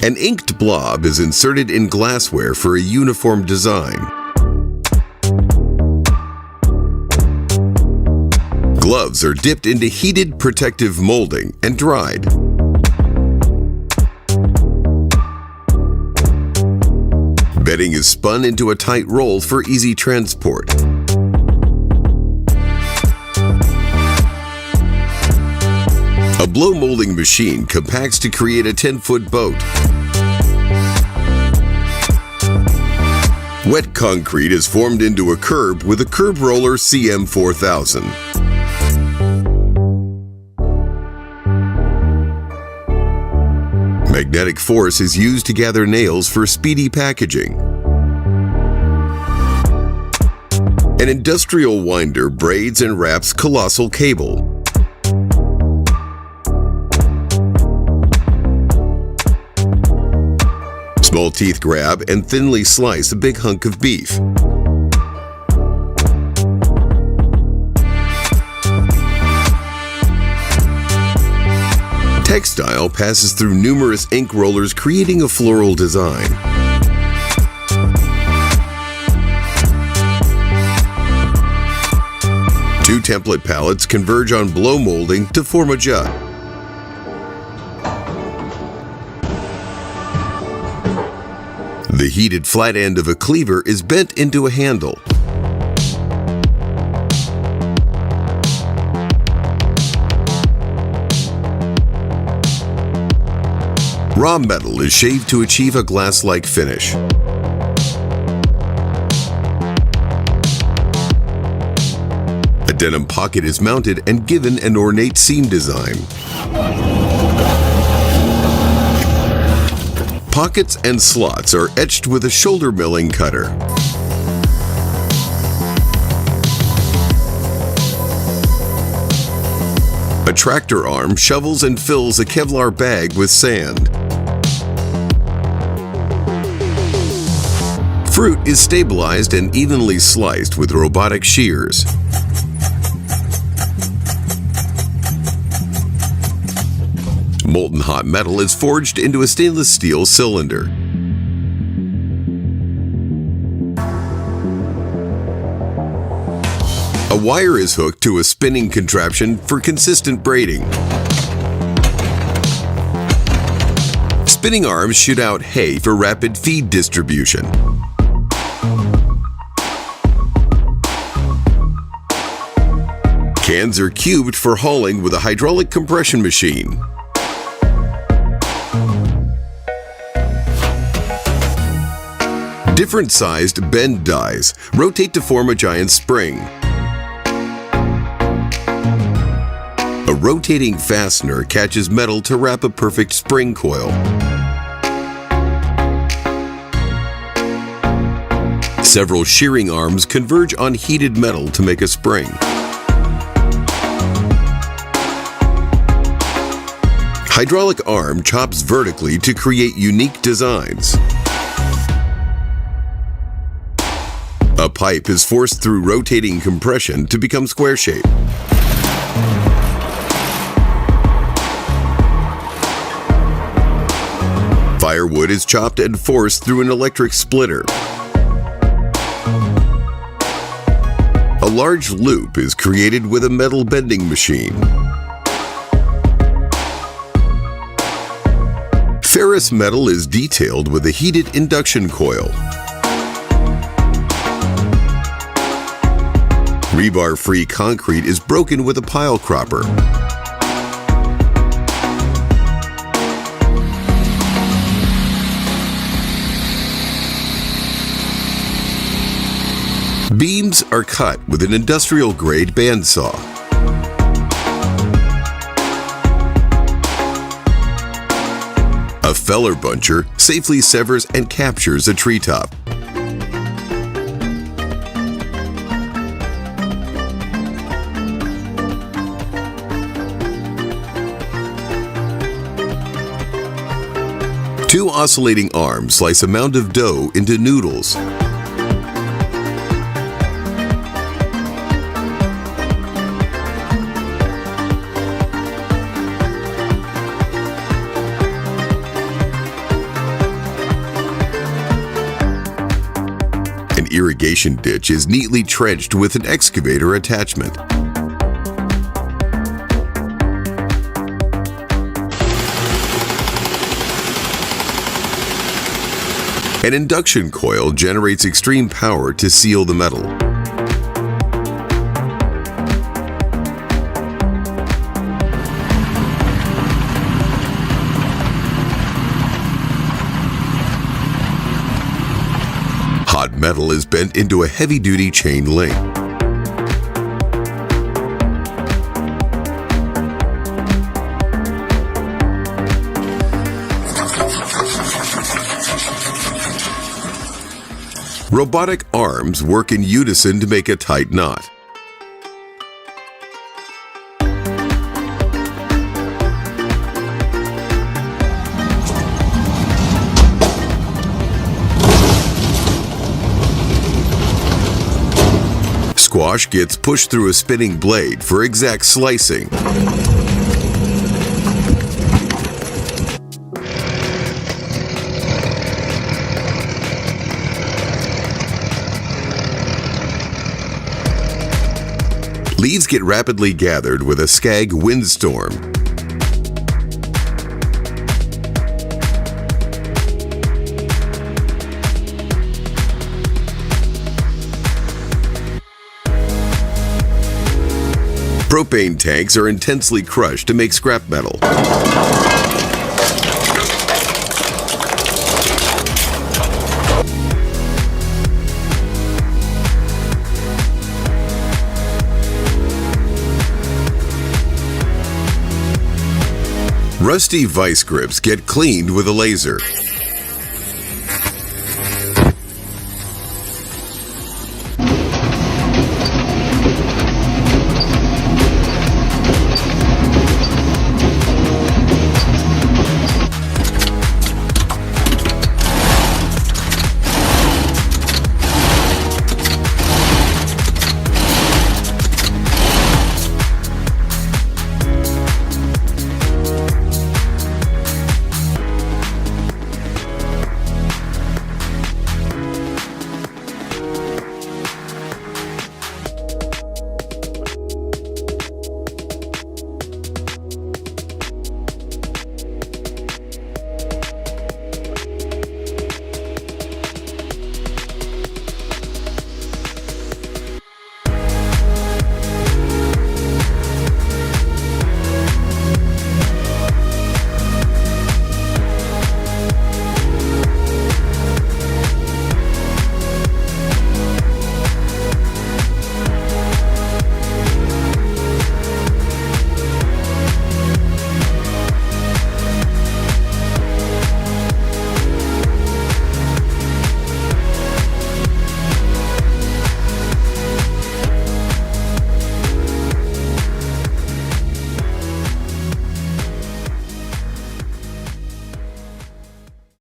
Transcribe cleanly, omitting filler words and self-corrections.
An inked blob is inserted in glassware for a uniform design. Gloves are dipped into heated protective molding and dried. Bedding is spun into a tight roll for easy transport. A blow molding machine compacts to create a 10-foot boat. Wet concrete is formed into a curb with a curb roller CM4000. Magnetic force is used to gather nails for speedy packaging. An industrial winder braids and wraps colossal cable. Small teeth grab and thinly slice a big hunk of beef. Textile passes through numerous ink rollers, creating a floral design. Two template pallets converge on blow molding to form a jut. The heated flat end of a cleaver is bent into a handle. Raw metal is shaved to achieve a glass-like finish. A denim pocket is mounted and given an ornate seam design. Pockets and slots are etched with a shoulder milling cutter. A tractor arm shovels and fills a Kevlar bag with sand. Fruit is stabilized and evenly sliced with robotic shears. Molten hot metal is forged into a stainless steel cylinder. A wire is hooked to a spinning contraption for consistent braiding. Spinning arms shoot out hay for rapid feed distribution. Cans are cubed for hauling with a hydraulic compression machine. Different-sized bend dies rotate to form a giant spring. A rotating fastener catches metal to wrap a perfect spring coil. Several shearing arms converge on heated metal to make a spring. Hydraulic arm chops vertically to create unique designs. A pipe is forced through rotating compression to become square shape. Firewood is chopped and forced through an electric splitter. A large loop is created with a metal bending machine. Ferrous metal is detailed with a heated induction coil. Rebar-free concrete is broken with a pile cropper. Beams are cut with an industrial-grade bandsaw. A feller buncher safely severs and captures a treetop. Two oscillating arms slice a mound of dough into noodles. irrigation ditch is neatly trenched with an excavator attachment. An induction coil generates extreme power to seal the metal. Hot metal is bent into a heavy-duty chain link. Robotic arms work in unison to make a tight knot. Squash gets pushed through a spinning blade for exact slicing. Leaves get rapidly gathered with a Skag windstorm. Propane tanks are intensely crushed to make scrap metal. Rusty vice grips get cleaned with a laser.